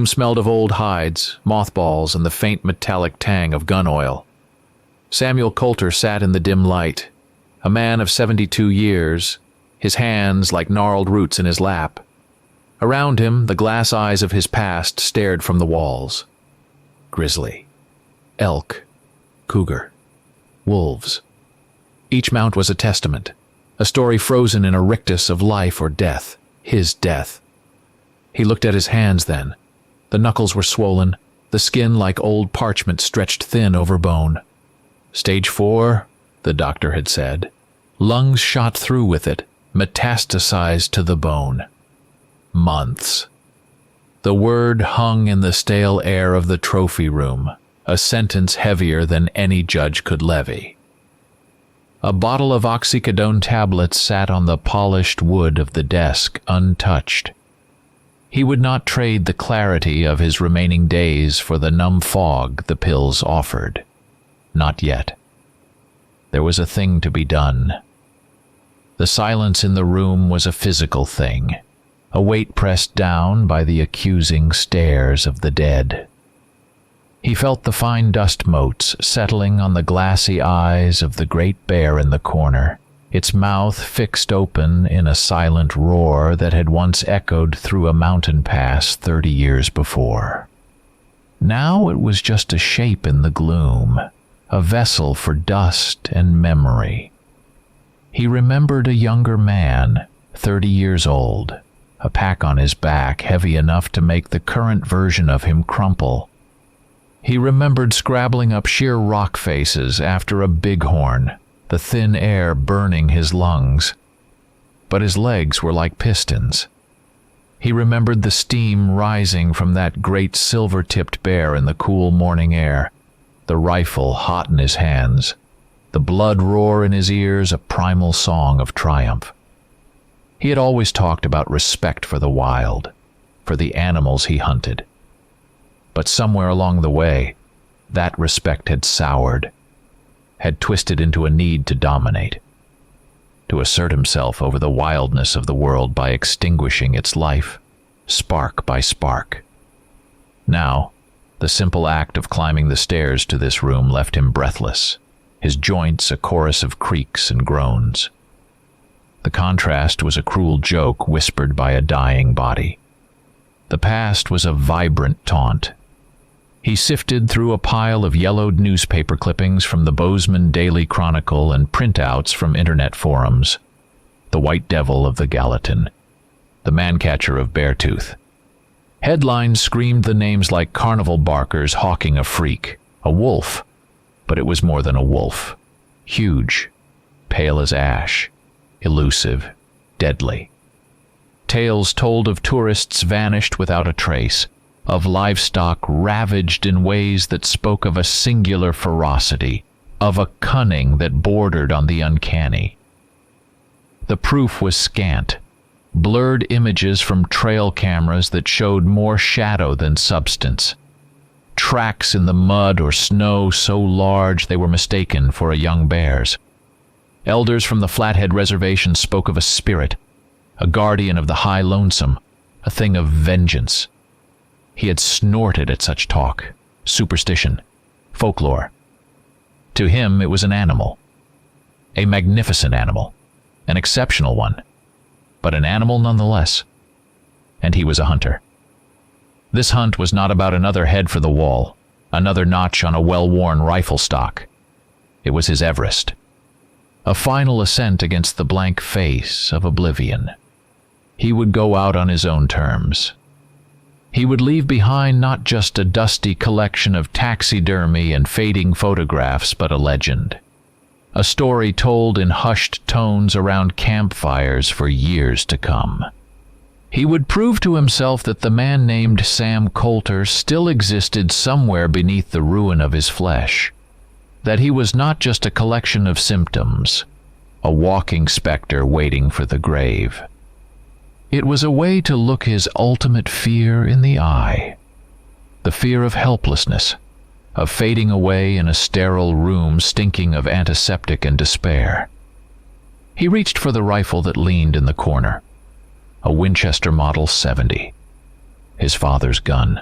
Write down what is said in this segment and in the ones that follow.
smelled of old hides, mothballs, and the faint metallic tang of gun oil. Samuel Coulter sat in the dim light, a man of 72 years, his hands like gnarled roots in his lap. Around him, the glass eyes of his past stared from the walls. Grizzly, elk, cougar, wolves. Each mount was a testament, a story frozen in a rictus of life or death, his death. He looked at his hands then. The knuckles were swollen, the skin like old parchment stretched thin over bone. Stage 4, the doctor had said. Lungs shot through with it, metastasized to the bone. Months. The word hung in the stale air of the trophy room, a sentence heavier than any judge could levy. A bottle of oxycodone tablets sat on the polished wood of the desk, untouched. He would not trade the clarity of his remaining days for the numb fog the pills offered. Not yet. There was a thing to be done. The silence in the room was a physical thing, a weight pressed down by the accusing stares of the dead. He felt the fine dust motes settling on the glassy eyes of the great bear in the corner, its mouth fixed open in a silent roar that had once echoed through a mountain pass 30 years before. Now it was just a shape in the gloom, a vessel for dust and memory. He remembered a younger man, 30 years old, a pack on his back heavy enough to make the current version of him crumple. He remembered scrabbling up sheer rock faces after a bighorn, the thin air burning his lungs. But his legs were like pistons. He remembered the steam rising from that great silver-tipped bear in the cool morning air, the rifle hot in his hands, the blood roar in his ears a primal song of triumph. He had always talked about respect for the wild, for the animals he hunted. But somewhere along the way, that respect had soured, had twisted into a need to dominate, to assert himself over the wildness of the world by extinguishing its life, spark by spark. Now, the simple act of climbing the stairs to this room left him breathless, his joints a chorus of creaks and groans. The contrast was a cruel joke whispered by a dying body. The past was a vibrant taunt. He sifted through a pile of yellowed newspaper clippings from the Bozeman Daily Chronicle and printouts from internet forums. The White Devil of the Gallatin, the Man-Catcher of Beartooth. Headlines screamed the names like carnival barkers hawking a freak, a wolf. But it was more than a wolf. Huge, pale as ash, elusive, deadly. Tales told of tourists vanished without a trace, of livestock ravaged in ways that spoke of a singular ferocity, of a cunning that bordered on the uncanny. The proof was scant, blurred images from trail cameras that showed more shadow than substance, tracks in the mud or snow so large they were mistaken for a young bear's. Elders from the Flathead Reservation spoke of a spirit, a guardian of the high lonesome, a thing of vengeance. He had snorted at such talk, superstition, folklore. To him it was an animal, a magnificent animal, an exceptional one, but an animal nonetheless. And he was a hunter. This hunt was not about another head for the wall, another notch on a well-worn rifle stock. It was his Everest, a final ascent against the blank face of oblivion. He would go out on his own terms. He would leave behind not just a dusty collection of taxidermy and fading photographs, but a legend. A story told in hushed tones around campfires for years to come. He would prove to himself that the man named Sam Coulter still existed somewhere beneath the ruin of his flesh, that he was not just a collection of symptoms, a walking specter waiting for the grave. It was a way to look his ultimate fear in the eye, the fear of helplessness, of fading away in a sterile room stinking of antiseptic and despair. He reached for the rifle that leaned in the corner, a Winchester Model 70, his father's gun.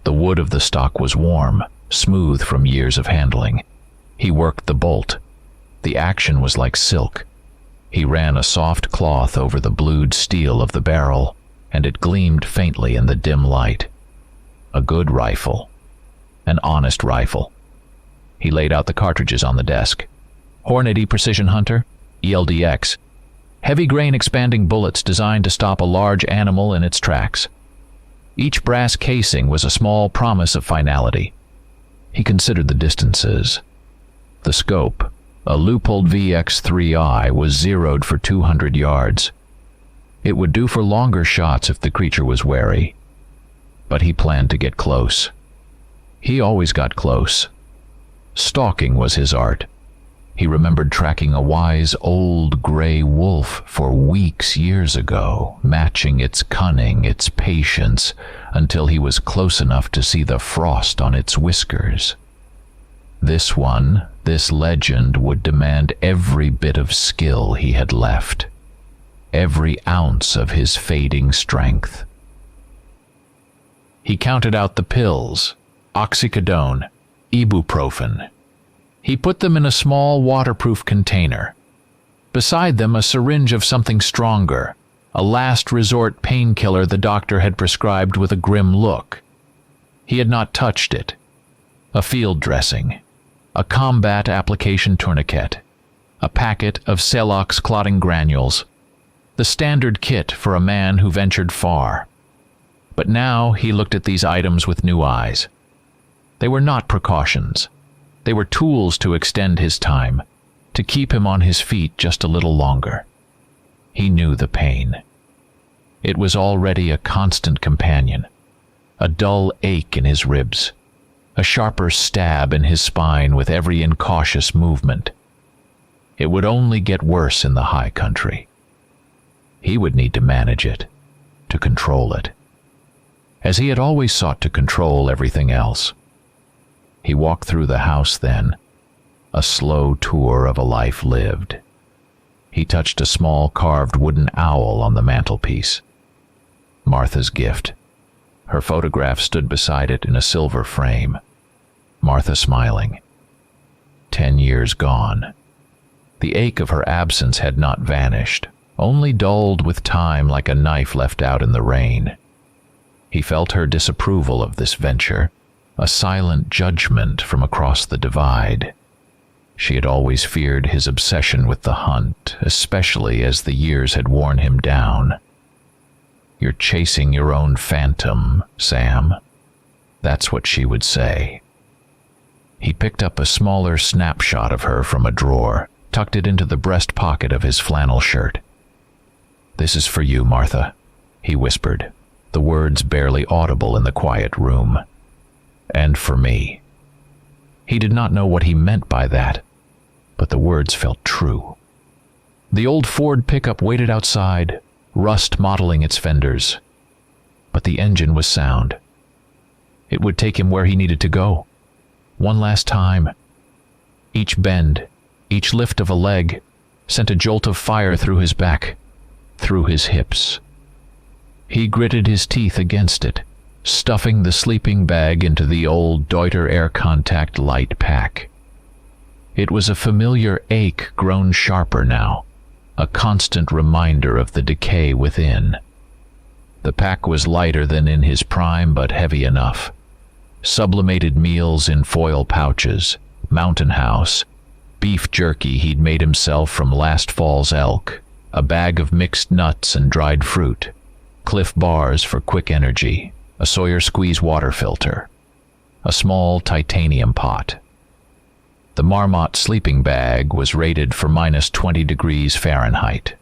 The wood of the stock was warm, smooth from years of handling. He worked the bolt. The action was like silk. He ran a soft cloth over the blued steel of the barrel, and it gleamed faintly in the dim light. A good rifle. An honest rifle. He laid out the cartridges on the desk. Hornady Precision Hunter, ELDX. Heavy grain expanding bullets designed to stop a large animal in its tracks. Each brass casing was a small promise of finality. He considered the distances. The scope, a Leupold VX-3I, was zeroed for 200 yards. It would do for longer shots if the creature was wary. But he planned to get close. He always got close. Stalking was his art. He remembered tracking a wise old gray wolf for weeks years ago, matching its cunning, its patience, until he was close enough to see the frost on its whiskers. This one, this legend, would demand every bit of skill he had left, every ounce of his fading strength. He counted out the pills, oxycodone, ibuprofen. He put them in a small waterproof container. Beside them, a syringe of something stronger, a last resort painkiller the doctor had prescribed with a grim look. He had not touched it. A field dressing, a combat application tourniquet, a packet of Celox clotting granules, the standard kit for a man who ventured far. But now he looked at these items with new eyes. They were not precautions. They were tools to extend his time, to keep him on his feet just a little longer. He knew the pain. It was already a constant companion, a dull ache in his ribs, a sharper stab in his spine with every incautious movement. It would only get worse in the high country. He would need to manage it, to control it, as he had always sought to control everything else. He walked through the house then, a slow tour of a life lived. He touched a small carved wooden owl on the mantelpiece. Martha's gift. Her photograph stood beside it in a silver frame. Martha smiling. 10 years gone. The ache of her absence had not vanished, only dulled with time like a knife left out in the rain. He felt her disapproval of this venture, a silent judgment from across the divide. She had always feared his obsession with the hunt, especially as the years had worn him down. "You're chasing your own phantom, Sam." That's what she would say. He picked up a smaller snapshot of her from a drawer, tucked it into the breast pocket of his flannel shirt. "This is for you, Martha," he whispered, the words barely audible in the quiet room. "And for me." He did not know what he meant by that, but the words felt true. The old Ford pickup waited outside, rust mottling its fenders. But the engine was sound. It would take him where he needed to go. One last time. Each bend, each lift of a leg, sent a jolt of fire through his back, through his hips. He gritted his teeth against it, stuffing the sleeping bag into the old Deuter Air Contact light pack. It was a familiar ache grown sharper now, a constant reminder of the decay within. The pack was lighter than in his prime, but heavy enough. Sublimated meals in foil pouches, Mountain House, beef jerky he'd made himself from last fall's elk, a bag of mixed nuts and dried fruit, Cliff bars for quick energy, a Sawyer squeeze water filter, a small titanium pot. The Marmot sleeping bag was rated for -20 degrees Fahrenheit.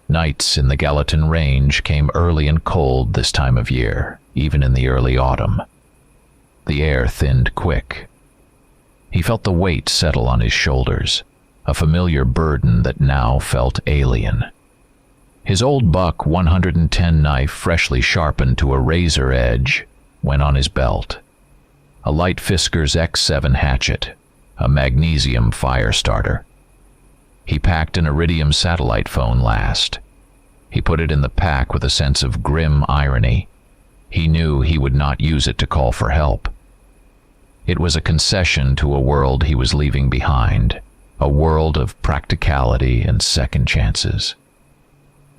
Nights in the Gallatin Range came early and cold this time of year, even in the early autumn. The air thinned quick. He felt the weight settle on his shoulders, a familiar burden that now felt alien. His old buck 110 knife, freshly sharpened to a razor edge, went on his belt. A light Fiskars X7 hatchet, a magnesium fire starter. He packed an Iridium satellite phone last. He put it in the pack with a sense of grim irony. He knew he would not use it to call for help. It was a concession to a world he was leaving behind, a world of practicality and second chances.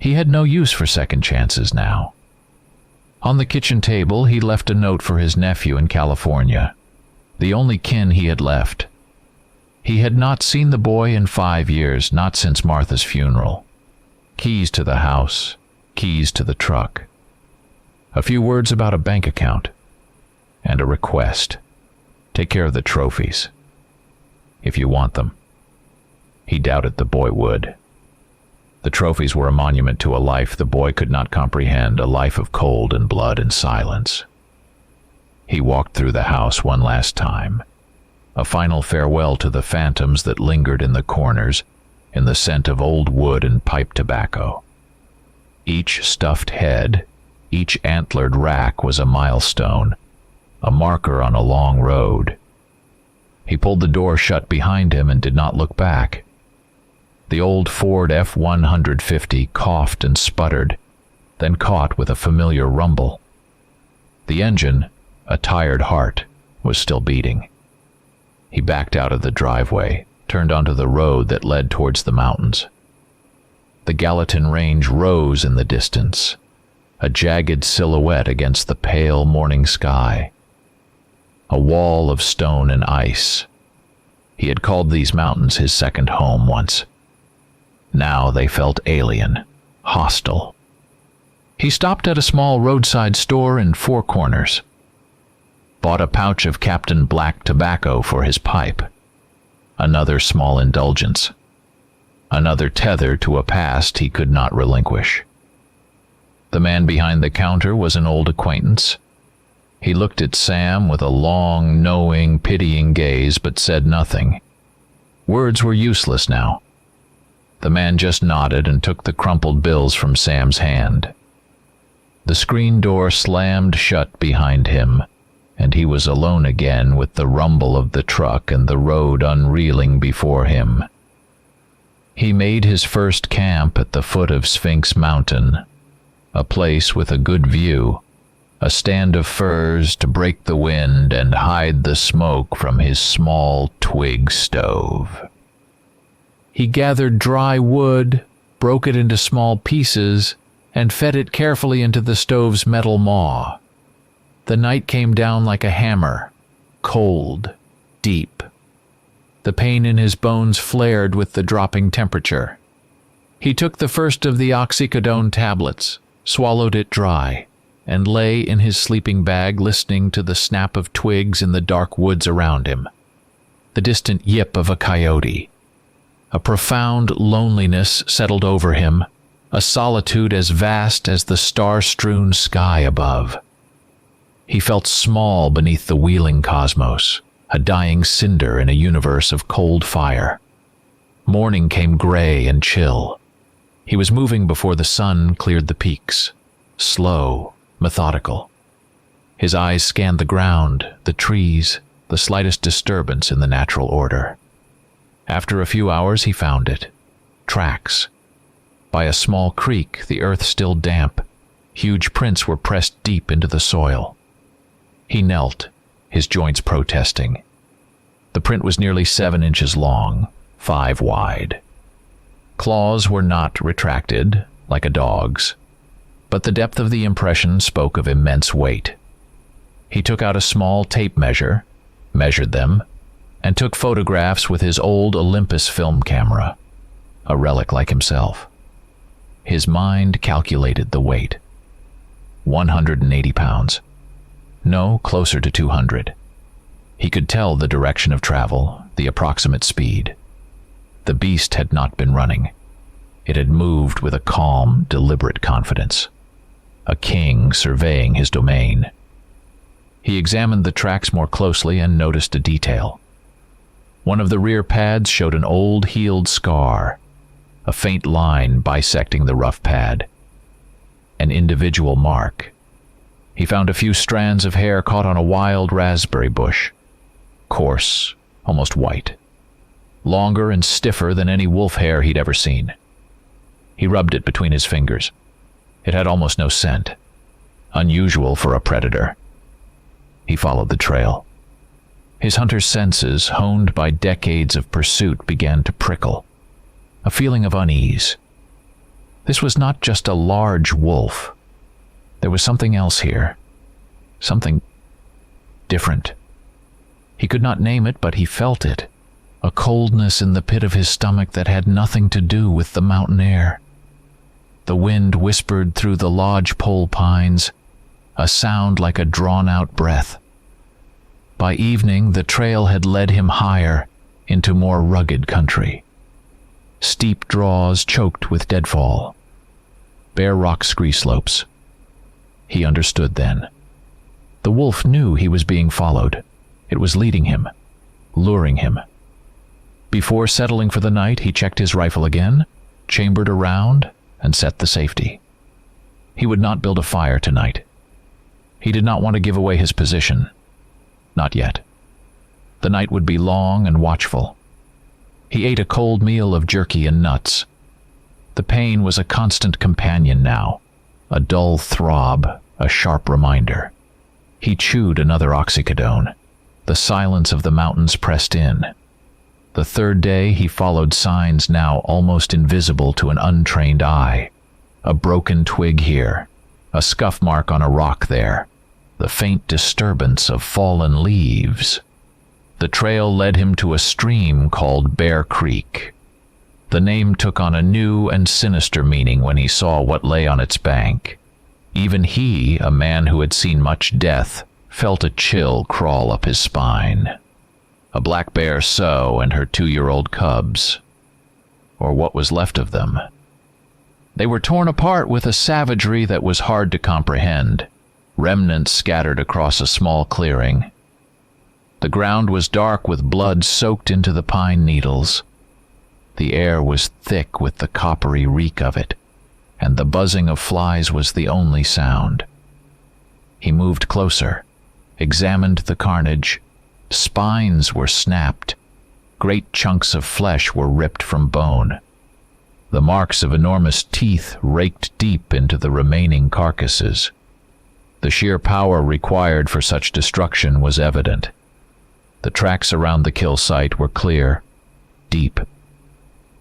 He had no use for second chances now. On the kitchen table, he left a note for his nephew in California, the only kin he had left. He had not seen the boy in 5 years, not since Martha's funeral. Keys to the house, keys to the truck. A few words about a bank account, and a request. Take care of the trophies, if you want them. He doubted the boy would. The trophies were a monument to a life the boy could not comprehend, a life of cold and blood and silence. He walked through the house one last time, a final farewell to the phantoms that lingered in the corners, in the scent of old wood and pipe tobacco. Each stuffed head, each antlered rack was a milestone, a marker on a long road. He pulled the door shut behind him and did not look back. The old Ford F-150 coughed and sputtered, then caught with a familiar rumble. The engine, a tired heart, was still beating. He backed out of the driveway, turned onto the road that led towards the mountains. The Gallatin Range rose in the distance, a jagged silhouette against the pale morning sky. A wall of stone and ice. He had called these mountains his second home once. Now they felt alien, hostile. He stopped at a small roadside store in Four Corners. Bought a pouch of Captain Black tobacco for his pipe. Another small indulgence. Another tether to a past he could not relinquish. The man behind the counter was an old acquaintance. He looked at Sam with a long, knowing, pitying gaze, but said nothing. Words were useless now. The man just nodded and took the crumpled bills from Sam's hand. The screen door slammed shut behind him, and he was alone again with the rumble of the truck and the road unreeling before him. He made his first camp at the foot of Sphinx Mountain, a place with a good view, a stand of firs to break the wind and hide the smoke from his small twig stove. He gathered dry wood, broke it into small pieces, and fed it carefully into the stove's metal maw. The night came down like a hammer, cold, deep. The pain in his bones flared with the dropping temperature. He took the first of the oxycodone tablets, swallowed it dry, and lay in his sleeping bag listening to the snap of twigs in the dark woods around him, the distant yip of a coyote. A profound loneliness settled over him, a solitude as vast as the star-strewn sky above. He felt small beneath the wheeling cosmos, a dying cinder in a universe of cold fire. Morning came gray and chill. He was moving before the sun cleared the peaks, slow, methodical. His eyes scanned the ground, the trees, the slightest disturbance in the natural order. After a few hours he found it. Tracks. By a small creek, the earth still damp, huge prints were pressed deep into the soil. He knelt, his joints protesting. The print was nearly 7 inches long, 5 wide. Claws were not retracted, like a dog's, but the depth of the impression spoke of immense weight. He took out a small tape measure, measured them, and took photographs with his old Olympus film camera, a relic like himself. His mind calculated the weight. 180 pounds. No, closer to 200. He could tell the direction of travel, the approximate speed. The beast had not been running. It had moved with a calm, deliberate confidence. A king surveying his domain. He examined the tracks more closely and noticed a detail. One of the rear pads showed an old healed scar, a faint line bisecting the rough pad. An individual mark. He found a few strands of hair caught on a wild raspberry bush. Coarse, almost white. Longer and stiffer than any wolf hair he'd ever seen. He rubbed it between his fingers. It had almost no scent. unusual for a predator. He followed the trail. His hunter's senses, honed by decades of pursuit, began to prickle. A feeling of unease. This was not just a large wolf. There was something else here. Something different. He could not name it, but he felt it. A coldness in the pit of his stomach that had nothing to do with the mountain air. The wind whispered through the lodgepole pines, a sound like a drawn-out breath. By evening, the trail had led him higher, into more rugged country. Steep draws choked with deadfall. Bare rock scree slopes. He understood then. The wolf knew he was being followed. It was leading him, luring him. Before settling for the night, he checked his rifle again, chambered a round, and set the safety. He would not build a fire tonight. He did not want to give away his position. Not yet. The night would be long and watchful. He ate a cold meal of jerky and nuts. The pain was a constant companion now, a dull throb, a sharp reminder. He chewed another oxycodone. The silence of the mountains pressed in. The third day he followed signs now almost invisible to an untrained eye. A broken twig here, a scuff mark on a rock there, the faint disturbance of fallen leaves. The trail led him to a stream called Bear Creek. The name took on a new and sinister meaning when he saw what lay on its bank. Even he, a man who had seen much death, felt a chill crawl up his spine. A black bear sow and her 2-year-old cubs. Or what was left of them. They were torn apart with a savagery that was hard to comprehend, remnants scattered across a small clearing. The ground was dark with blood soaked into the pine needles. The air was thick with the coppery reek of it, and the buzzing of flies was the only sound. He moved closer, examined the carnage. Spines were snapped. Great chunks of flesh were ripped from bone. The marks of enormous teeth raked deep into the remaining carcasses. The sheer power required for such destruction was evident. The tracks around the kill site were clear, deep.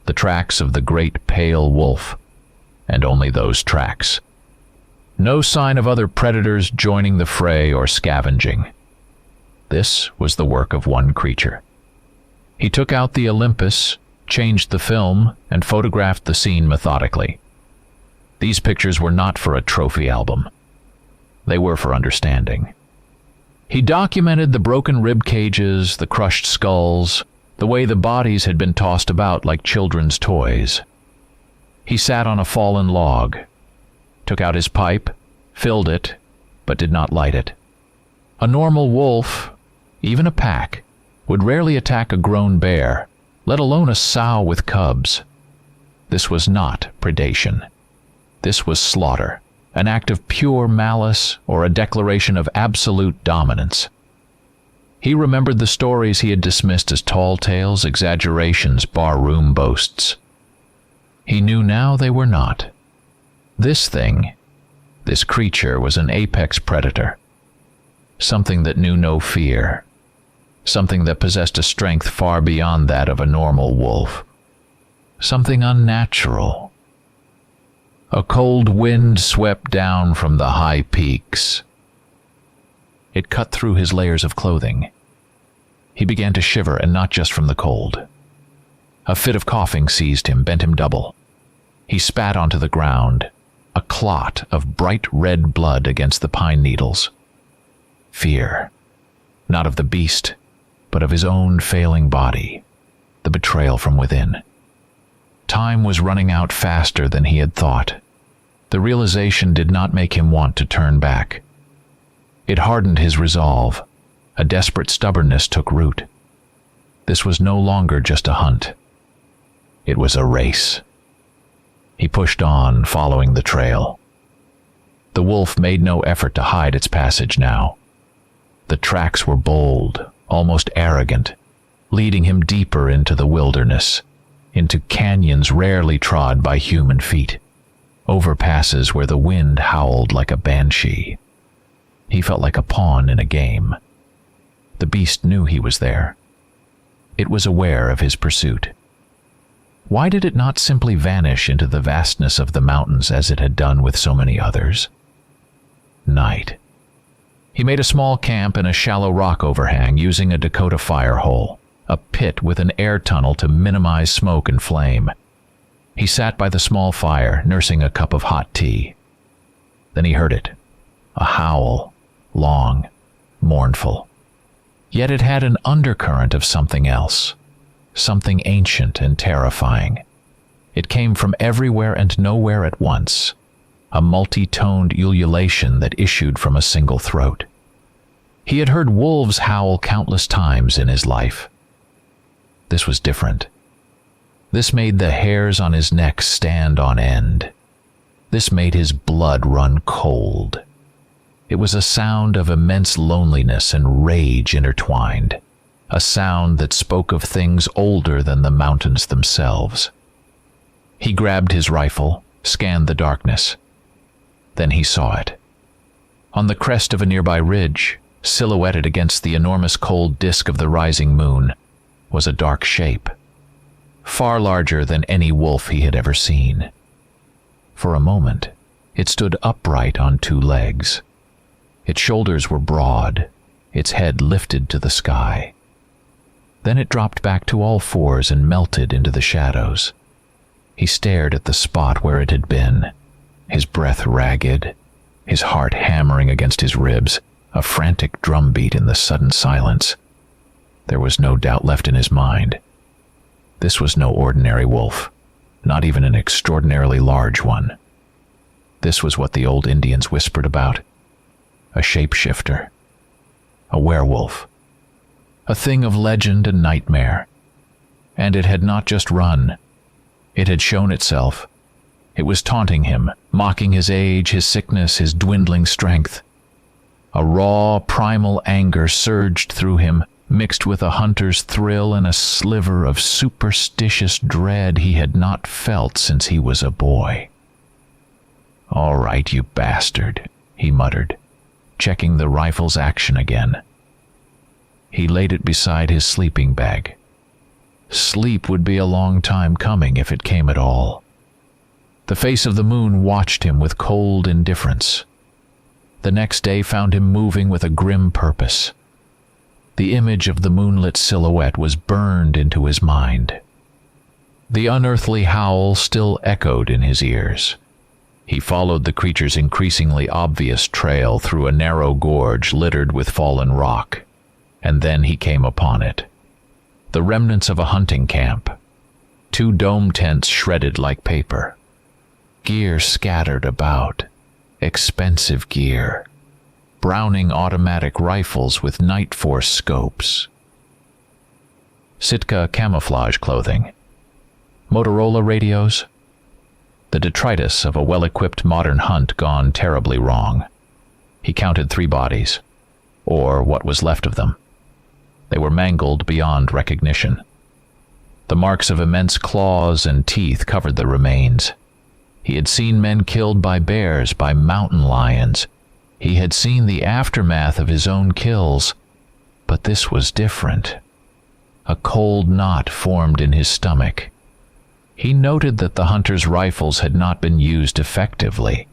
The tracks of the great pale wolf, and only those tracks. No sign of other predators joining the fray or scavenging. This was the work of one creature. He took out the Olympus, changed the film, and photographed the scene methodically. These pictures were not for a trophy album. They were for understanding. He documented the broken rib cages, the crushed skulls, the way the bodies had been tossed about like children's toys. He sat on a fallen log, took out his pipe, filled it, but did not light it. A normal wolf, even a pack, would rarely attack a grown bear, let alone a sow with cubs. This was not predation. This was slaughter, an act of pure malice or a declaration of absolute dominance. He remembered the stories he had dismissed as tall tales, exaggerations, barroom boasts. He knew now they were not. This thing, this creature, was an apex predator. Something that knew no fear. Something that possessed a strength far beyond that of a normal wolf. Something unnatural. A cold wind swept down from the high peaks. It cut through his layers of clothing. He began to shiver, and not just from the cold. A fit of coughing seized him, bent him double. He spat onto the ground, a clot of bright red blood against the pine needles. Fear, not of the beast, but of his own failing body, the betrayal from within. Time was running out faster than he had thought. The realization did not make him want to turn back. It hardened his resolve. A desperate stubbornness took root. This was no longer just a hunt. It was a race. He pushed on, following the trail. The wolf made no effort to hide its passage now. The tracks were bold, almost arrogant, leading him deeper into the wilderness, into canyons rarely trod by human feet, overpasses where the wind howled like a banshee. He felt like a pawn in a game. The beast knew he was there. It was aware of his pursuit. Why did it not simply vanish into the vastness of the mountains as it had done with so many others? Night. He made a small camp in a shallow rock overhang using a Dakota fire hole, a pit with an air tunnel to minimize smoke and flame. He sat by the small fire, nursing a cup of hot tea. Then he heard it, a howl, long, mournful. Yet it had an undercurrent of something else, something ancient and terrifying. It came from everywhere and nowhere at once, a multi-toned ululation that issued from a single throat. He had heard wolves howl countless times in his life. This was different. This made the hairs on his neck stand on end. This made his blood run cold. It was a sound of immense loneliness and rage intertwined, a sound that spoke of things older than the mountains themselves. He grabbed his rifle, scanned the darkness. Then he saw it. On the crest of a nearby ridge, silhouetted against the enormous cold disk of the rising moon, was a dark shape, far larger than any wolf he had ever seen. For a moment, it stood upright on two legs. Its shoulders were broad, its head lifted to the sky. Then it dropped back to all fours and melted into the shadows. He stared at the spot where it had been, his breath ragged, his heart hammering against his ribs, a frantic drumbeat in the sudden silence. There was no doubt left in his mind. This was no ordinary wolf, not even an extraordinarily large one. This was what the old Indians whispered about. A shapeshifter. A werewolf. A thing of legend and nightmare. And it had not just run. It had shown itself. It was taunting him, mocking his age, his sickness, his dwindling strength. A raw, primal anger surged through him, mixed with a hunter's thrill and a sliver of superstitious dread he had not felt since he was a boy. "All right, you bastard," he muttered, checking the rifle's action again. He laid it beside his sleeping bag. Sleep would be a long time coming if it came at all. The face of the moon watched him with cold indifference. The next day found him moving with a grim purpose. The image of the moonlit silhouette was burned into his mind. The unearthly howl still echoed in his ears. He followed the creature's increasingly obvious trail through a narrow gorge littered with fallen rock, and then he came upon it. The remnants of a hunting camp. 2 dome tents shredded like paper. Gear scattered about. Expensive gear. Browning automatic rifles with night force scopes. Sitka camouflage clothing. Motorola radios. The detritus of a well-equipped modern hunt gone terribly wrong. He counted 3 bodies, or what was left of them. They were mangled beyond recognition. The marks of immense claws and teeth covered the remains. He had seen men killed by bears, by mountain lions. He had seen the aftermath of his own kills, but this was different. A cold knot formed in his stomach. He noted that the hunter's rifles had not been used effectively.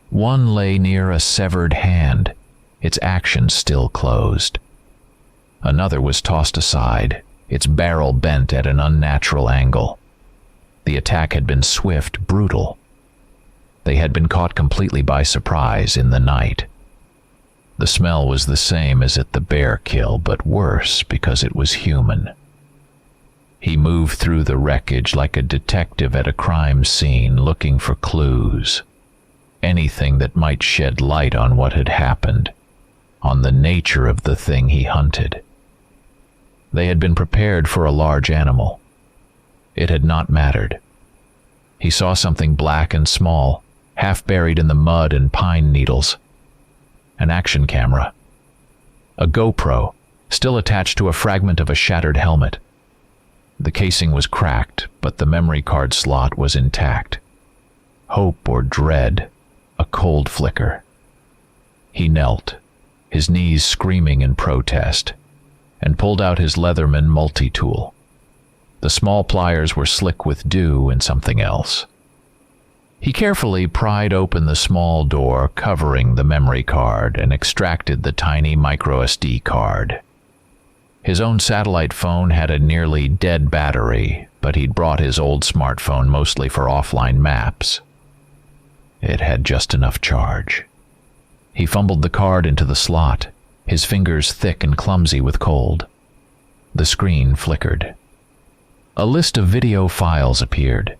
One lay near a severed hand, its action still closed. Another was tossed aside, its barrel bent at an unnatural angle. The attack had been swift, brutal. They had been caught completely by surprise in the night. The smell was the same as at the bear kill, but worse because it was human. He moved through the wreckage like a detective at a crime scene looking for clues. Anything that might shed light on what had happened, on the nature of the thing he hunted. They had been prepared for a large animal. It had not mattered. He saw something black and small, half buried in the mud and pine needles. An action camera. A GoPro, still attached to a fragment of a shattered helmet. The casing was cracked, but the memory card slot was intact. Hope or dread, a cold flicker. He knelt, his knees screaming in protest, and pulled out his Leatherman multi-tool. The small pliers were slick with dew and something else. He carefully pried open the small door covering the memory card and extracted the tiny microSD card. His own satellite phone had a nearly dead battery, but he'd brought his old smartphone mostly for offline maps. It had just enough charge. He fumbled the card into the slot, his fingers thick and clumsy with cold. The screen flickered. A list of video files appeared.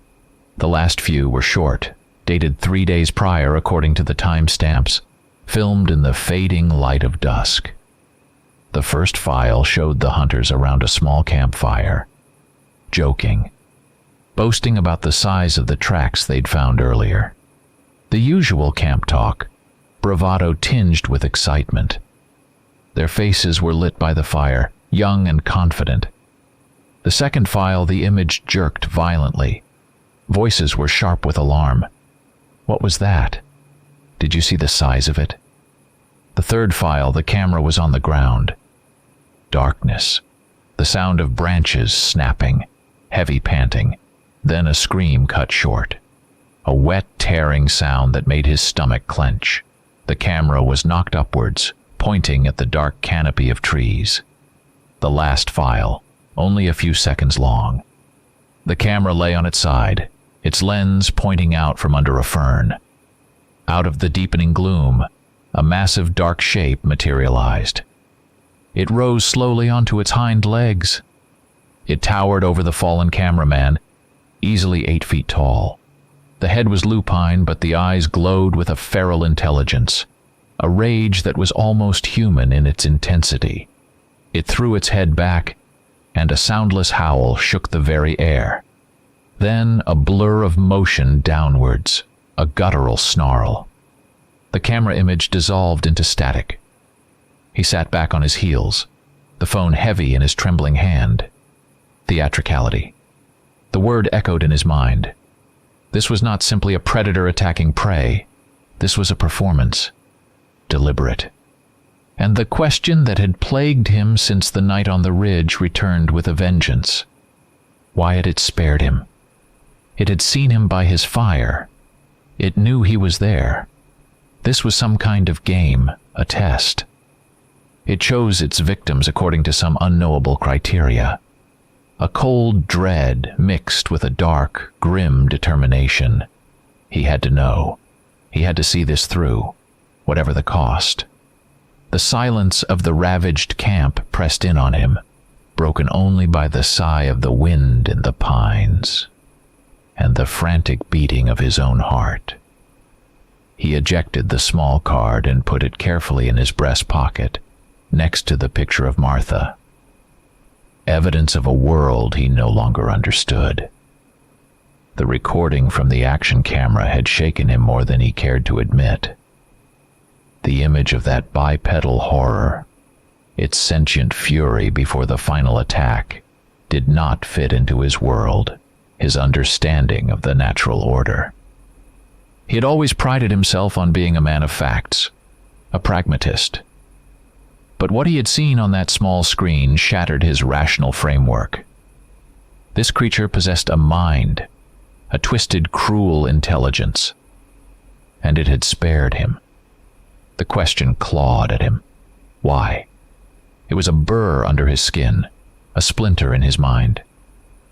The last few were short, dated 3 days prior according to the timestamps, filmed in the fading light of dusk. The first file showed the hunters around a small campfire, joking, boasting about the size of the tracks they'd found earlier. The usual camp talk, bravado tinged with excitement. Their faces were lit by the fire, young and confident. The second file, the image jerked violently. Voices were sharp with alarm. What was that? Did you see the size of it? The third file, the camera was on the ground. Darkness. The sound of branches snapping, heavy panting. Then a scream cut short. A wet, tearing sound that made his stomach clench. The camera was knocked upwards, pointing at the dark canopy of trees. The last file, only a few seconds long. The camera lay on its side, its lens pointing out from under a fern. Out of the deepening gloom, a massive dark shape materialized. It rose slowly onto its hind legs. It towered over the fallen cameraman, easily 8 feet tall. The head was lupine, but the eyes glowed with a feral intelligence, a rage that was almost human in its intensity. It threw its head back, and a soundless howl shook the very air. Then a blur of motion downwards, a guttural snarl. The camera image dissolved into static. He sat back on his heels, the phone heavy in his trembling hand. Theatricality. The word echoed in his mind. This was not simply a predator attacking prey. This was a performance. Deliberate. And the question that had plagued him since the night on the ridge returned with a vengeance. Why had it spared him? It had seen him by his fire. It knew he was there. This was some kind of game, a test. It chose its victims according to some unknowable criteria. A cold dread mixed with a dark, grim determination. He had to know. He had to see this through, whatever the cost. The silence of the ravaged camp pressed in on him, broken only by the sigh of the wind in the pines, and the frantic beating of his own heart. He ejected the small card and put it carefully in his breast pocket, next to the picture of Martha. Evidence of a world he no longer understood. The recording from the action camera had shaken him more than he cared to admit. The image of that bipedal horror, its sentient fury before the final attack, did not fit into his world, his understanding of the natural order. He had always prided himself on being a man of facts, a pragmatist. But what he had seen on that small screen shattered his rational framework. This creature possessed a mind, a twisted, cruel intelligence, and it had spared him. The question clawed at him. Why? It was a burr under his skin, a splinter in his mind.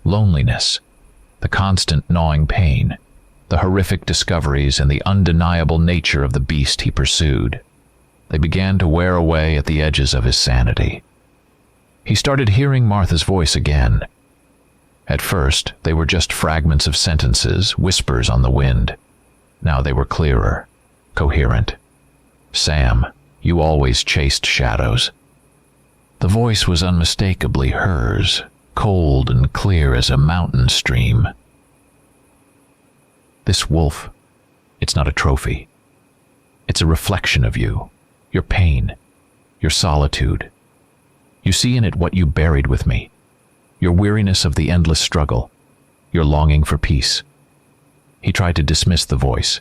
Loneliness, the constant gnawing pain, the horrific discoveries, and the undeniable nature of the beast he pursued. They began to wear away at the edges of his sanity. He started hearing Martha's voice again. At first, they were just fragments of sentences, whispers on the wind. Now they were clearer, coherent. "Sam, you always chased shadows." The voice was unmistakably hers, cold and clear as a mountain stream. "This wolf, it's not a trophy. It's a reflection of you, your pain, your solitude. You see in it what you buried with me, your weariness of the endless struggle, your longing for peace." He tried to dismiss the voice.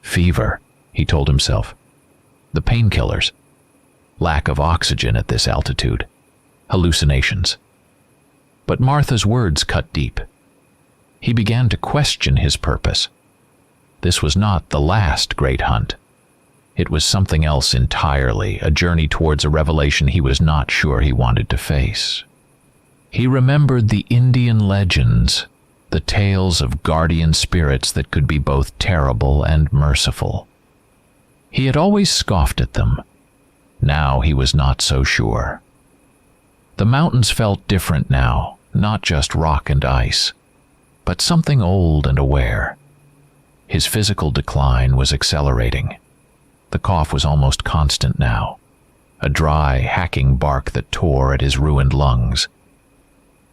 Fever, he told himself. The painkillers. lack of oxygen at this altitude, hallucinations. But Martha's words cut deep. He began to question his purpose. This was not the last great hunt. It was something else entirely, a journey towards a revelation he was not sure he wanted to face. He remembered the Indian legends, the tales of guardian spirits that could be both terrible and merciful. He had always scoffed at them. Now he was not so sure. The mountains felt different now, not just rock and ice, but something old and aware. His physical decline was accelerating. The cough was almost constant now, a dry, hacking bark that tore at his ruined lungs.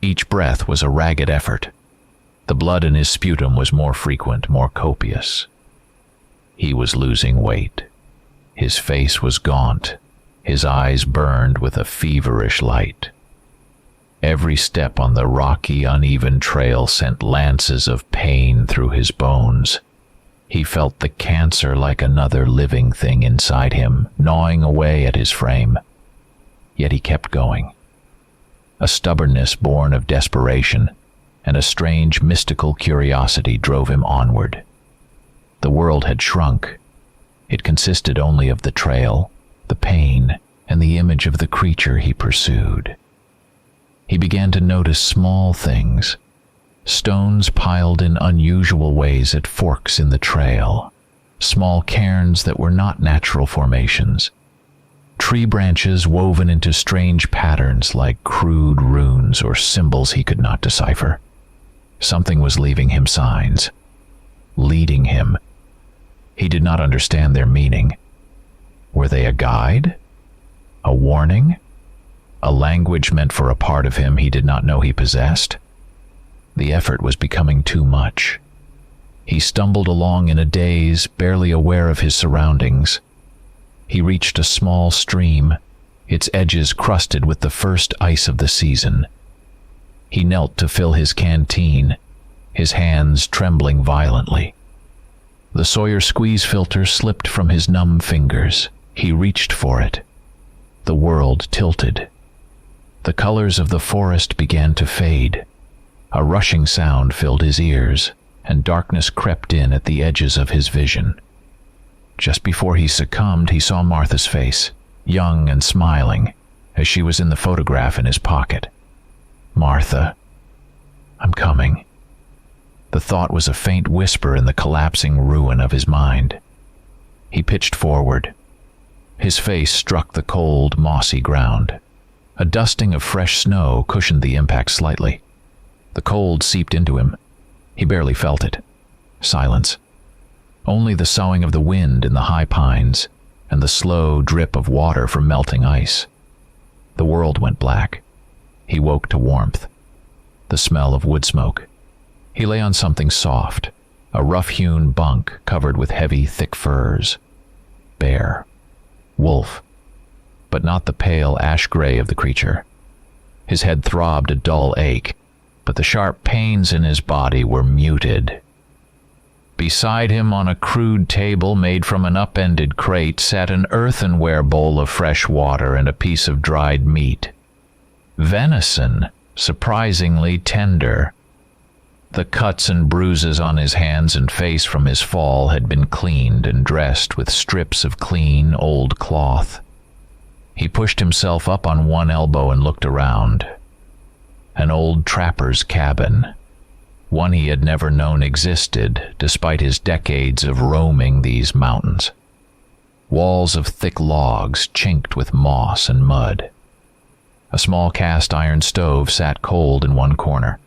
Each breath was a ragged effort. The blood in his sputum was more frequent, more copious. He was losing weight. His face was gaunt. His eyes burned with a feverish light. Every step on the rocky, uneven trail sent lances of pain through his bones. He felt the cancer like another living thing inside him, gnawing away at his frame. Yet he kept going. A stubbornness born of desperation and a strange mystical curiosity drove him onward. The world had shrunk. It consisted only of the trail, the pain, and the image of the creature he pursued. He began to notice small things, stones piled in unusual ways at forks in the trail, small cairns that were not natural formations, tree branches woven into strange patterns like crude runes or symbols he could not decipher. Something was leaving him signs, leading him. He did not understand their meaning. Were they a guide? A warning? A language meant for a part of him he did not know he possessed? The effort was becoming too much. He stumbled along in a daze, barely aware of his surroundings. He reached a small stream, its edges crusted with the first ice of the season. He knelt to fill his canteen, his hands trembling violently. The Sawyer squeeze filter slipped from his numb fingers. He reached for it. The world tilted. The colors of the forest began to fade. A rushing sound filled his ears, and darkness crept in at the edges of his vision. Just before he succumbed, he saw Martha's face, young and smiling, as she was in the photograph in his pocket. "Martha, I'm coming." The thought was a faint whisper in the collapsing ruin of his mind. He pitched forward. His face struck the cold, mossy ground. A dusting of fresh snow cushioned the impact slightly. The cold seeped into him. He barely felt it. Silence. Only the soughing of the wind in the high pines and the slow drip of water from melting ice. The world went black. He woke to warmth. The smell of wood smoke. He lay on something soft, a rough-hewn bunk covered with heavy, thick furs. Bear. Wolf. But not the pale ash-gray of the creature. His head throbbed a dull ache, but the sharp pains in his body were muted. Beside him on a crude table made from an upended crate sat an earthenware bowl of fresh water and a piece of dried meat. Venison, surprisingly tender. The cuts and bruises on his hands and face from his fall had been cleaned and dressed with strips of clean, old cloth. He pushed himself up on one elbow and looked around. An old trapper's cabin, one he had never known existed despite his decades of roaming these mountains. Walls of thick logs chinked with moss and mud. A small cast iron stove sat cold in one corner,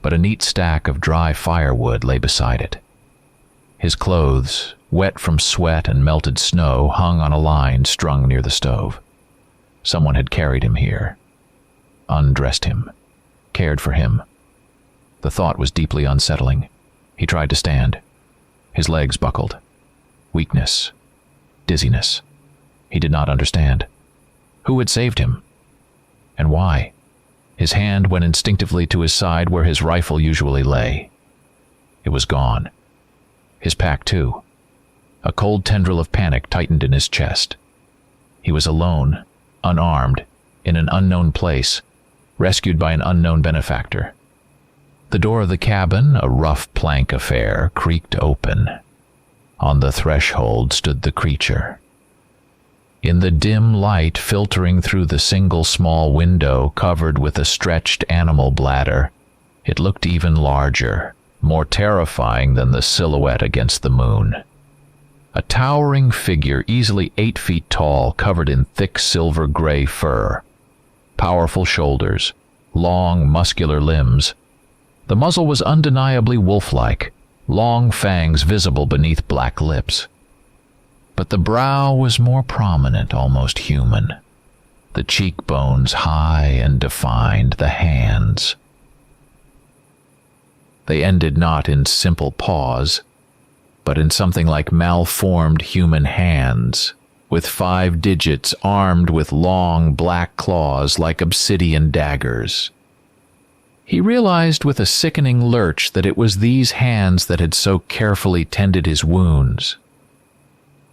but a neat stack of dry firewood lay beside it. His clothes, wet from sweat and melted snow, hung on a line strung near the stove. Someone had carried him here, undressed him, cared for him. The thought was deeply unsettling. He tried to stand. His legs buckled. Weakness. Dizziness. He did not understand. Who had saved him? And why? His hand went instinctively to his side where his rifle usually lay. It was gone. His pack, too. A cold tendril of panic tightened in his chest. He was alone, unarmed, in an unknown place, rescued by an unknown benefactor. The door of the cabin, a rough plank affair, creaked open. On the threshold stood the creature. In the dim light filtering through the single small window covered with a stretched animal bladder, it looked even larger, more terrifying than the silhouette against the moon. A towering figure easily 8 feet tall, covered in thick silver-gray fur. Powerful shoulders, long, muscular limbs. The muzzle was undeniably wolf-like, long fangs visible beneath black lips. But the brow was more prominent, almost human. The cheekbones high and defined, the hands. They ended not in simple paws, but in something like malformed human hands, with 5 digits armed with long black claws like obsidian daggers. He realized with a sickening lurch that it was these hands that had so carefully tended his wounds.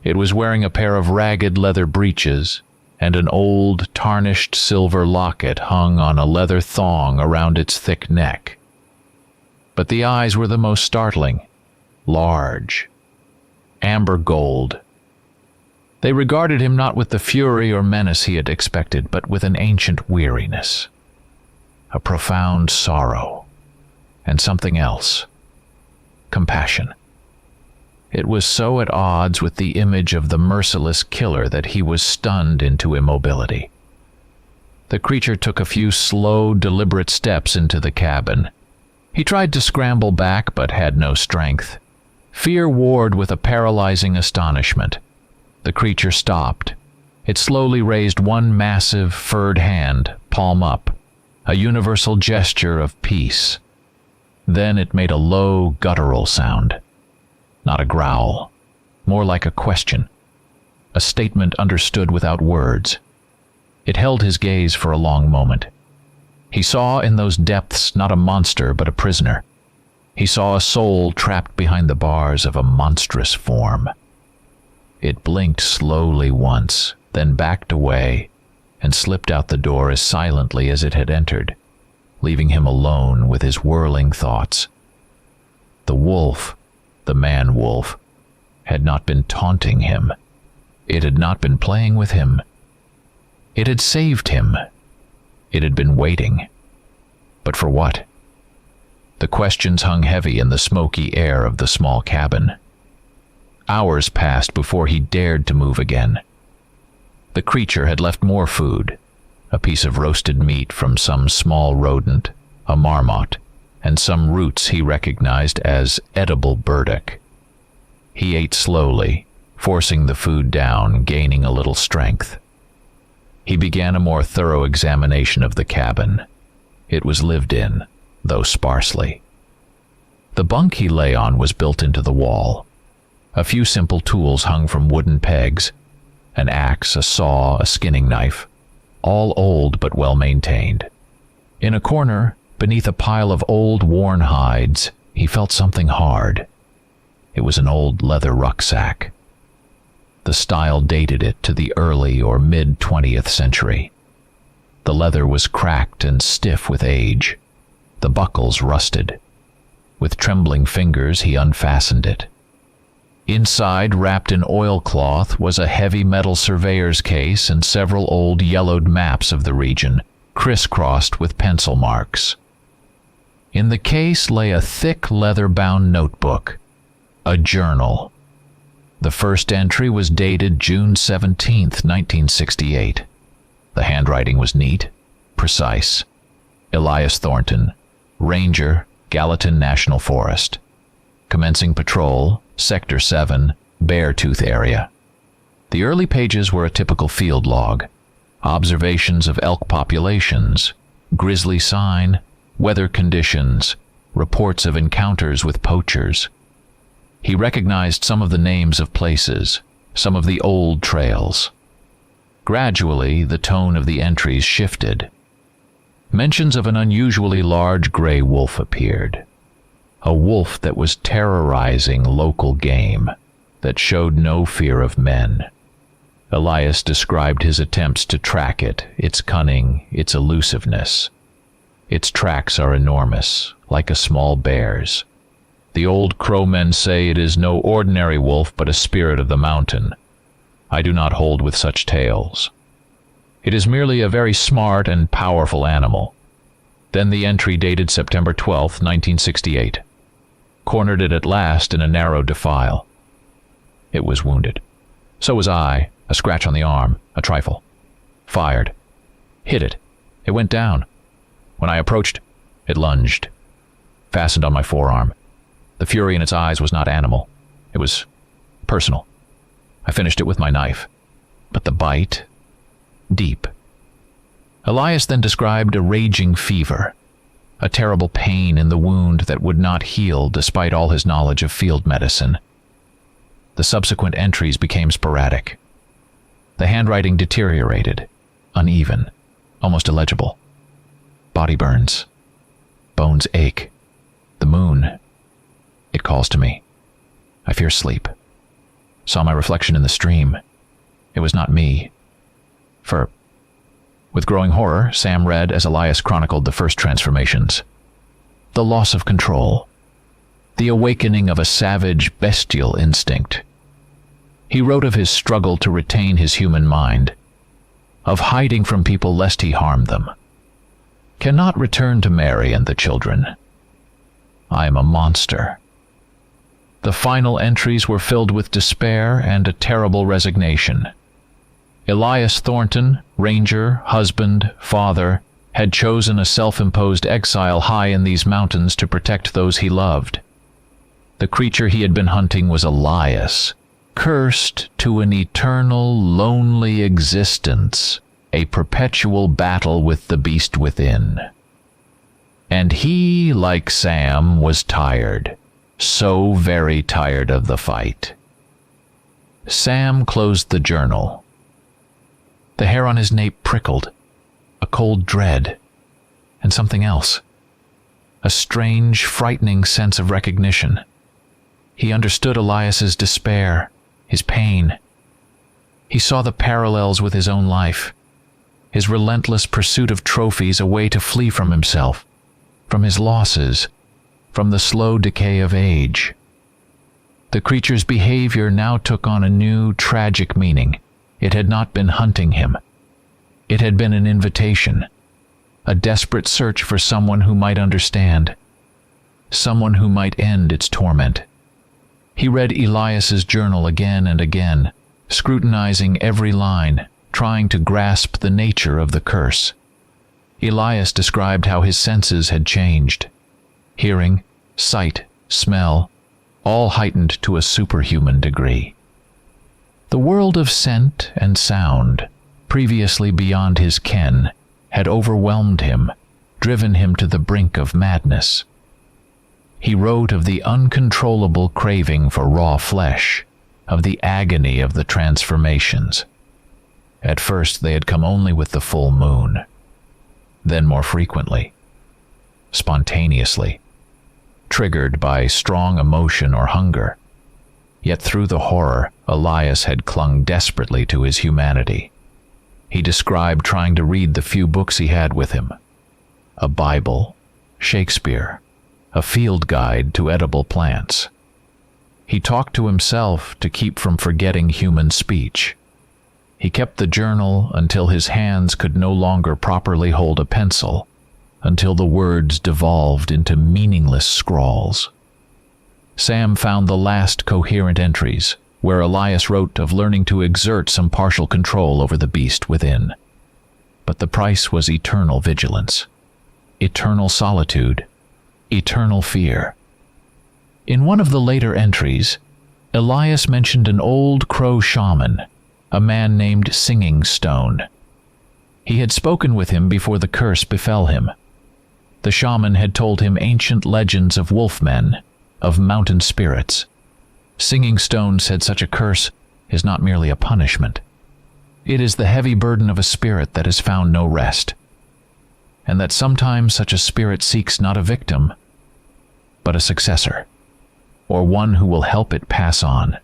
It was wearing a pair of ragged leather breeches, and an old, tarnished silver locket hung on a leather thong around its thick neck. But the eyes were the most startling, large, amber gold. They regarded him not with the fury or menace he had expected, but with an ancient weariness, a profound sorrow, and something else, compassion. It was so at odds with the image of the merciless killer that he was stunned into immobility. The creature took a few slow, deliberate steps into the cabin. He tried to scramble back, but had no strength. Fear warred with a paralyzing astonishment. The creature stopped. It slowly raised one massive, furred hand, palm up, a universal gesture of peace. Then it made a low, guttural sound. Not a growl, more like a question, a statement understood without words. It held his gaze for a long moment. He saw in those depths not a monster but a prisoner. He saw a soul trapped behind the bars of a monstrous form. It blinked slowly once, then backed away, and slipped out the door as silently as it had entered, leaving him alone with his whirling thoughts. The wolf, the man-wolf, had not been taunting him. It had not been playing with him. It had saved him. It had been waiting. But for what? The questions hung heavy in the smoky air of the small cabin. Hours passed before he dared to move again. The creature had left more food, a piece of roasted meat from some small rodent, a marmot, and some roots he recognized as edible burdock. He ate slowly, forcing the food down, gaining a little strength. He began a more thorough examination of the cabin. It was lived in, though sparsely. The bunk he lay on was built into the wall. A few simple tools hung from wooden pegs, an axe, a saw, a skinning knife, all old but well maintained. In a corner, beneath a pile of old, worn hides, he felt something hard. It was an old leather rucksack. The style dated it to the early or mid-20th century. The leather was cracked and stiff with age. The buckles rusted. With trembling fingers, he unfastened it. Inside, wrapped in oilcloth, was a heavy metal surveyor's case and several old yellowed maps of the region, crisscrossed with pencil marks. In the case lay a thick leather-bound notebook, a journal. The first entry was dated June 17, 1968. The handwriting was neat, precise. Elias Thornton, Ranger, Gallatin National Forest. Commencing patrol, Sector 7, Beartooth area. The early pages were a typical field log. Observations of elk populations, grizzly sign, weather conditions, reports of encounters with poachers. He recognized some of the names of places, some of the old trails. Gradually, the tone of the entries shifted. Mentions of an unusually large gray wolf appeared. A wolf that was terrorizing local game, that showed no fear of men. Elias described his attempts to track it, its cunning, its elusiveness. Its tracks are enormous, like a small bear's. The old crow men say it is no ordinary wolf but a spirit of the mountain. I do not hold with such tales. It is merely a very smart and powerful animal. Then the entry dated September 12, 1968. Cornered it at last in a narrow defile. It was wounded. So was I, a scratch on the arm, a trifle. Fired. Hit it. It went down. When I approached, it lunged. Fastened on my forearm. The fury in its eyes was not animal. It was personal. I finished it with my knife. But the bite? Deep. Elias then described a raging fever, a terrible pain in the wound that would not heal despite all his knowledge of field medicine. The subsequent entries became sporadic. The handwriting deteriorated, uneven, almost illegible. Body burns. Bones ache. The moon. It calls to me. I fear sleep. Saw my reflection in the stream. It was not me. With growing horror, Sam read as Elias chronicled the first transformations. The loss of control. The awakening of a savage, bestial instinct. He wrote of his struggle to retain his human mind, of hiding from people lest he harm them. Cannot return to Mary and the children. I am a monster. The final entries were filled with despair and a terrible resignation. Elias Thornton, ranger, husband, father, had chosen a self-imposed exile high in these mountains to protect those he loved. The creature he had been hunting was Elias, cursed to an eternal, lonely existence, a perpetual battle with the beast within. And he, like Sam, was tired, so very tired of the fight. Sam closed the journal. The hair on his nape prickled, a cold dread, and something else. A strange, frightening sense of recognition. He understood Elias's despair, his pain. He saw the parallels with his own life, his relentless pursuit of trophies, a way to flee from himself, from his losses, from the slow decay of age. The creature's behavior now took on a new, tragic meaning. It had not been hunting him. It had been an invitation, a desperate search for someone who might understand, someone who might end its torment. He read Elias's journal again and again, scrutinizing every line, trying to grasp the nature of the curse. Elias described how his senses had changed. Hearing, sight, smell, all heightened to a superhuman degree. The world of scent and sound, previously beyond his ken, had overwhelmed him, driven him to the brink of madness. He wrote of the uncontrollable craving for raw flesh, of the agony of the transformations. At first they had come only with the full moon, then more frequently, spontaneously, triggered by strong emotion or hunger. Yet through the horror, Elias had clung desperately to his humanity. He described trying to read the few books he had with him. A Bible, Shakespeare, a field guide to edible plants. He talked to himself to keep from forgetting human speech. He kept the journal until his hands could no longer properly hold a pencil, until the words devolved into meaningless scrawls. Sam found the last coherent entries, where Elias wrote of learning to exert some partial control over the beast within. But the price was eternal vigilance, eternal solitude, eternal fear. In one of the later entries, Elias mentioned an old crow shaman, a man named Singing Stone. He had spoken with him before the curse befell him. The shaman had told him ancient legends of wolfmen, of mountain spirits. Singing Stone said such a curse is not merely a punishment. It is the heavy burden of a spirit that has found no rest, and that sometimes such a spirit seeks not a victim, but a successor, or one who will help it pass on.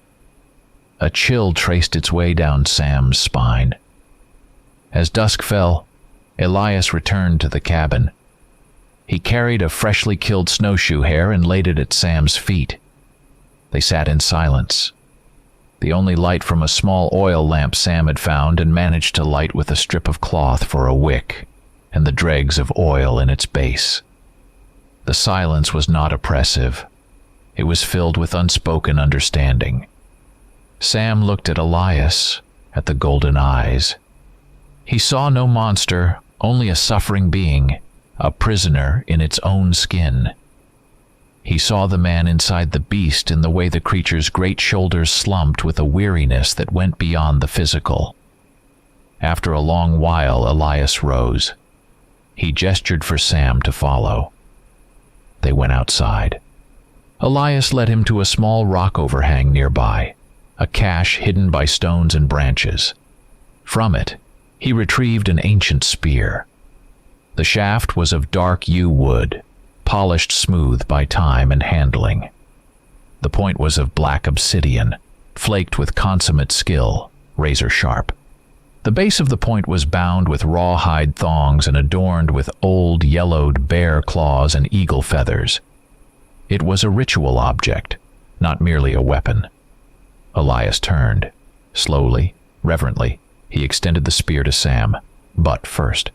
A chill traced its way down Sam's spine. As dusk fell, Elias returned to the cabin. He carried a freshly killed snowshoe hare and laid it at Sam's feet. They sat in silence. The only light from a small oil lamp Sam had found and managed to light with a strip of cloth for a wick and the dregs of oil in its base. The silence was not oppressive. It was filled with unspoken understanding. Sam looked at Elias, at the golden eyes. He saw no monster, only a suffering being, a prisoner in its own skin. He saw the man inside the beast in the way the creature's great shoulders slumped with a weariness that went beyond the physical. After a long while, Elias rose. He gestured for Sam to follow. They went outside. Elias led him to a small rock overhang nearby, a cache hidden by stones and branches. From it, he retrieved an ancient spear. The shaft was of dark yew wood, polished smooth by time and handling. The point was of black obsidian, flaked with consummate skill, razor sharp. The base of the point was bound with rawhide thongs and adorned with old yellowed bear claws and eagle feathers. It was a ritual object, not merely a weapon. Elias turned. Slowly, reverently, he extended the spear to Sam, but first.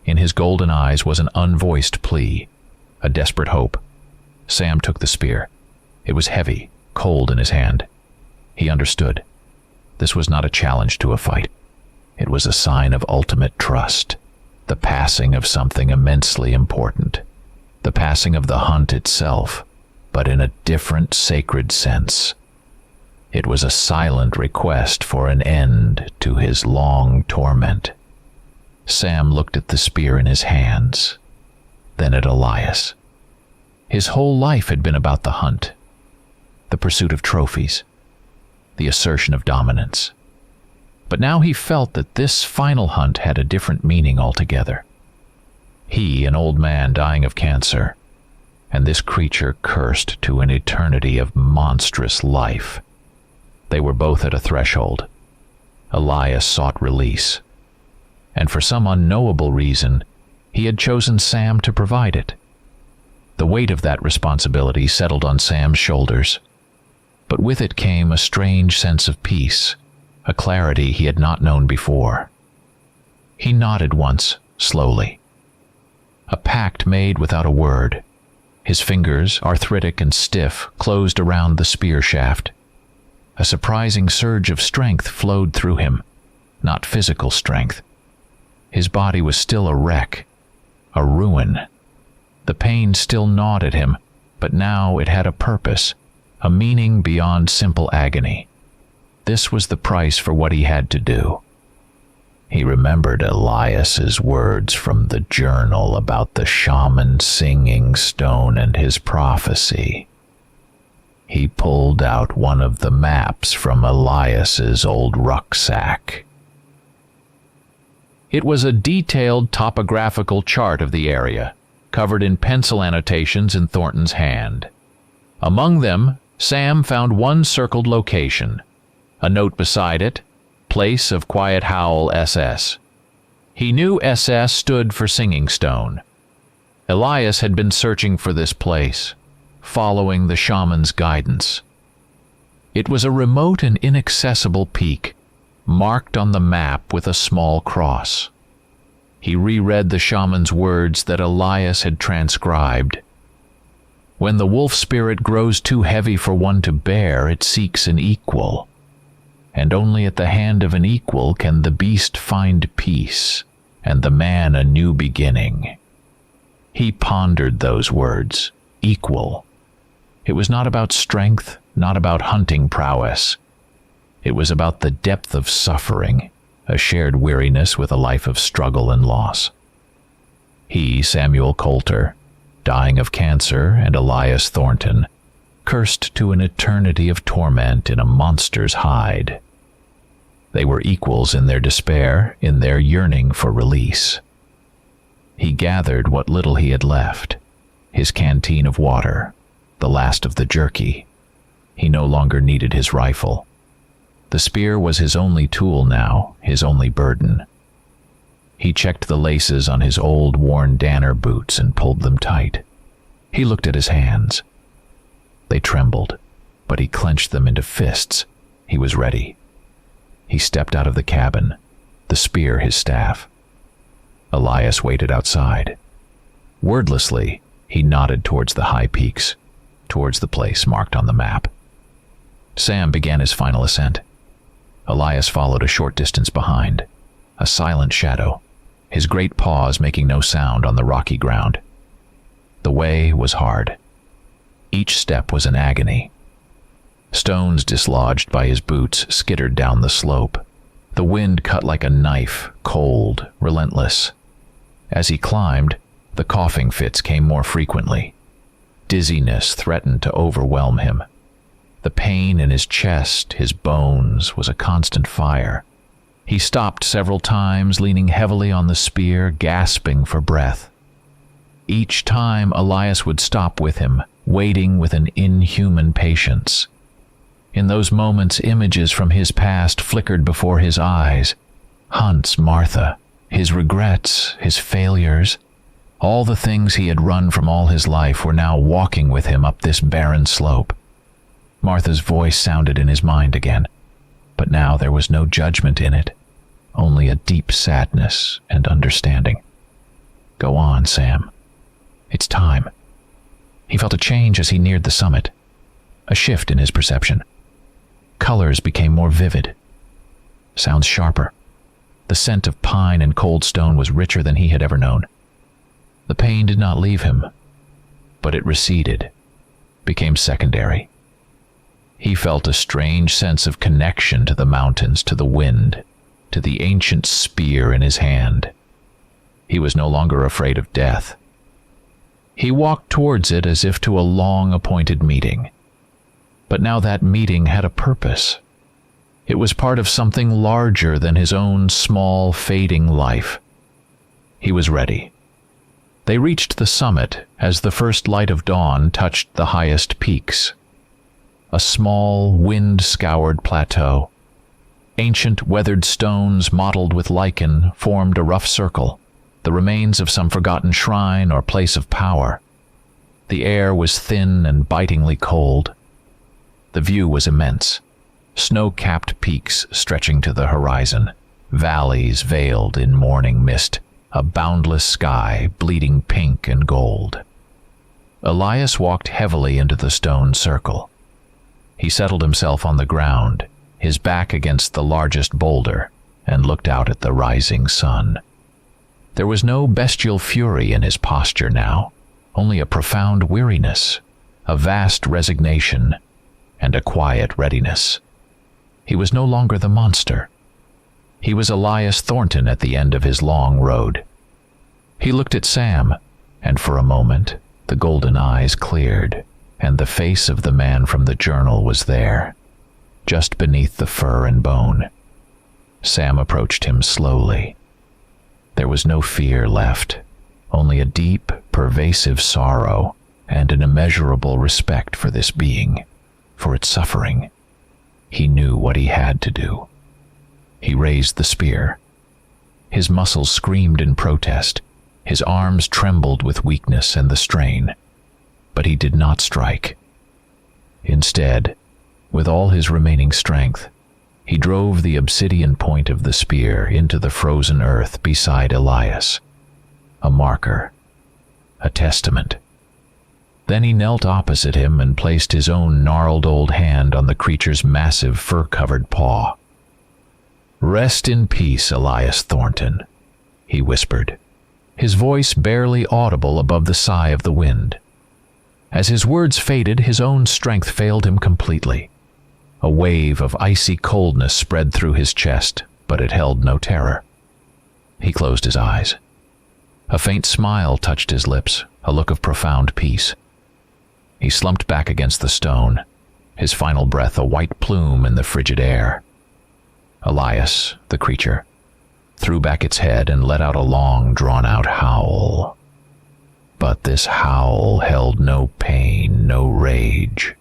In his golden eyes was an unvoiced plea, a desperate hope. Sam took the spear. It was heavy, cold in his hand. He understood. This was not a challenge to a fight. It was a sign of ultimate trust, the passing of something immensely important, the passing of the hunt itself, but in a different sacred sense. It was a silent request for an end to his long torment. Sam looked at the spear in his hands, then at Elias. His whole life had been about the hunt, the pursuit of trophies, the assertion of dominance. But now he felt that this final hunt had a different meaning altogether. He, an old man dying of cancer, and this creature cursed to an eternity of monstrous life. They were both at a threshold. Elias sought release, and for some unknowable reason, he had chosen Sam to provide it. The weight of that responsibility settled on Sam's shoulders, but with it came a strange sense of peace, a clarity he had not known before. He nodded once, slowly. A pact made without a word. His fingers, arthritic and stiff, closed around the spear shaft. A surprising surge of strength flowed through him, not physical strength. His body was still a wreck, a ruin. The pain still gnawed at him, but now it had a purpose, a meaning beyond simple agony. This was the price for what he had to do. He remembered Elias's words from the journal about the shaman singing stone and his prophecy. He pulled out one of the maps from Elias's old rucksack. It was a detailed topographical chart of the area, covered in pencil annotations in Thornton's hand. Among them, Sam found one circled location. A note beside it, Place of Quiet Howl SS. He knew SS stood for Singing Stone. Elias had been searching for this place, following the shaman's guidance. It was a remote and inaccessible peak, marked on the map with a small cross. He reread the shaman's words that Elias had transcribed. When the wolf spirit grows too heavy for one to bear, it seeks an equal. And only at the hand of an equal can the beast find peace, and the man a new beginning. He pondered those words, equal. It was not about strength, not about hunting prowess. It was about the depth of suffering, a shared weariness with a life of struggle and loss. He, Samuel Coulter, dying of cancer, and Elias Thornton, cursed to an eternity of torment in a monster's hide. They were equals in their despair, in their yearning for release. He gathered what little he had left, his canteen of water, the last of the jerky. He no longer needed his rifle. The spear was his only tool now, his only burden. He checked the laces on his old, worn Danner boots and pulled them tight. He looked at his hands. They trembled, but he clenched them into fists. He was ready. He stepped out of the cabin, the spear his staff. Elias waited outside. Wordlessly, he nodded towards the high peaks, towards the place marked on the map. Sam began his final ascent. Elias followed a short distance behind, a silent shadow, his great paws making no sound on the rocky ground. The way was hard. Each step was an agony. Stones dislodged by his boots skittered down the slope. The wind cut like a knife, cold, relentless. As he climbed, the coughing fits came more frequently. Dizziness threatened to overwhelm him. The pain in his chest, his bones, was a constant fire. He stopped several times, leaning heavily on the spear, gasping for breath. Each time Elias would stop with him, waiting with an inhuman patience. In those moments, images from his past flickered before his eyes. Hunt's Martha, his regrets, his failures, all the things he had run from all his life were now walking with him up this barren slope. Martha's voice sounded in his mind again, but now there was no judgment in it, only a deep sadness and understanding. Go on, Sam. It's time. He felt a change as he neared the summit, a shift in his perception. Colors became more vivid, sounds sharper. The scent of pine and cold stone was richer than he had ever known. The pain did not leave him, but it receded, became secondary. He felt a strange sense of connection to the mountains, to the wind, to the ancient spear in his hand. He was no longer afraid of death. He walked towards it as if to a long-appointed meeting. But now that meeting had a purpose. It was part of something larger than his own small, fading life. He was ready. They reached the summit as the first light of dawn touched the highest peaks. A small, wind-scoured plateau. Ancient, weathered stones mottled with lichen formed a rough circle, the remains of some forgotten shrine or place of power. The air was thin and bitingly cold. The view was immense. Snow-capped peaks stretching to the horizon, valleys veiled in morning mist, a boundless sky bleeding pink and gold. Elias walked heavily into the stone circle. He settled himself on the ground, his back against the largest boulder, and looked out at the rising sun. There was no bestial fury in his posture now, only a profound weariness, a vast resignation, and a quiet readiness. He was no longer the monster. He was Elias Thornton at the end of his long road. He looked at Sam, and for a moment the golden eyes cleared, and the face of the man from the journal was there, just beneath the fur and bone. Sam approached him slowly. There was no fear left, only a deep, pervasive sorrow and an immeasurable respect for this being, for its suffering. He knew what he had to do. He raised the spear. His muscles screamed in protest. His arms trembled with weakness and the strain. But he did not strike. Instead, with all his remaining strength, he drove the obsidian point of the spear into the frozen earth beside Elias. A marker, a testament. Then he knelt opposite him and placed his own gnarled old hand on the creature's massive fur-covered paw. "Rest in peace, Elias Thornton," he whispered, his voice barely audible above the sigh of the wind. As his words faded, his own strength failed him completely. A wave of icy coldness spread through his chest, but it held no terror. He closed his eyes. A faint smile touched his lips, a look of profound peace. He slumped back against the stone, his final breath a white plume in the frigid air. Elias, the creature, threw back its head and let out a long, drawn-out howl. But this howl held no pain, no rage,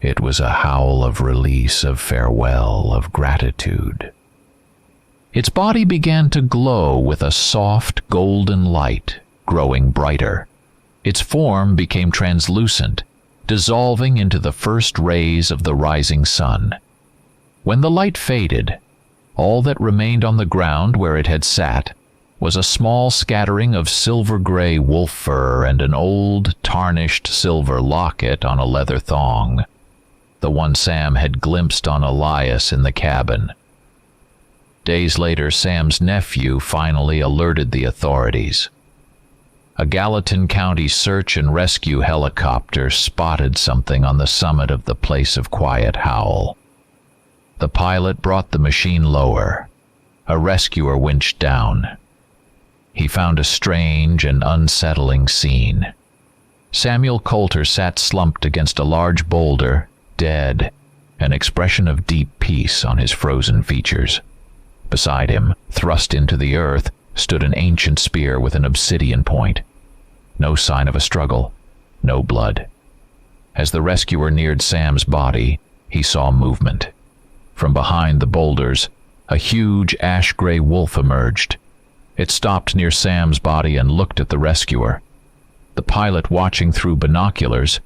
It was a howl of release, of farewell, of gratitude. Its body began to glow with a soft golden light, growing brighter. Its form became translucent, dissolving into the first rays of the rising sun. When the light faded, all that remained on the ground where it had sat was a small scattering of silver-gray wolf fur and an old, tarnished silver locket on a leather thong, the one Sam had glimpsed on Elias in the cabin. Days later, Sam's nephew finally alerted the authorities. A Gallatin County search and rescue helicopter spotted something on the summit of the place of quiet howl. The pilot brought the machine lower. A rescuer winched down. He found a strange and unsettling scene. Samuel Coulter sat slumped against a large boulder, dead, an expression of deep peace on his frozen features. Beside him, thrust into the earth, stood an ancient spear with an obsidian point. No sign of a struggle, no blood. As the rescuer neared Sam's body, he saw movement. From behind the boulders, a huge ash-gray wolf emerged. It stopped near Sam's body and looked at the rescuer. The pilot, watching through binoculars,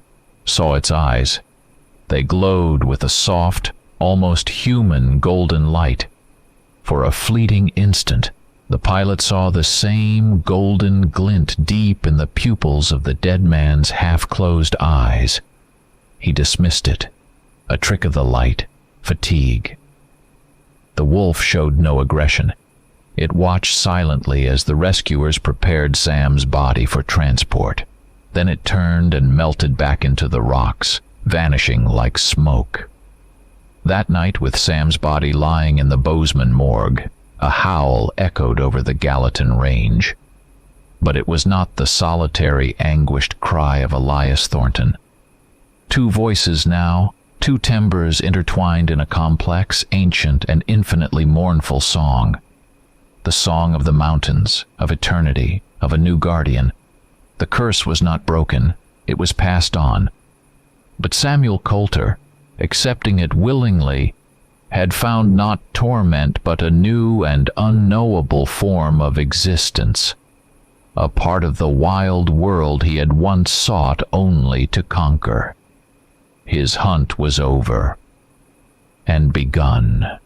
saw its eyes. They glowed with a soft, almost human golden light. For a fleeting instant, the pilot saw the same golden glint deep in the pupils of the dead man's half-closed eyes. He dismissed it. A trick of the light, fatigue. The wolf showed no aggression. It watched silently as the rescuers prepared Sam's body for transport. Then it turned and melted back into the rocks, vanishing like smoke. That night, with Sam's body lying in the Bozeman morgue, a howl echoed over the Gallatin Range. But it was not the solitary, anguished cry of Elias Thornton. Two voices now, two timbres intertwined in a complex, ancient, and infinitely mournful song. The song of the mountains, of eternity, of a new guardian. The curse was not broken, it was passed on. But Samuel Coulter, accepting it willingly, had found not torment but a new and unknowable form of existence, a part of the wild world he had once sought only to conquer. His hunt was over and begun.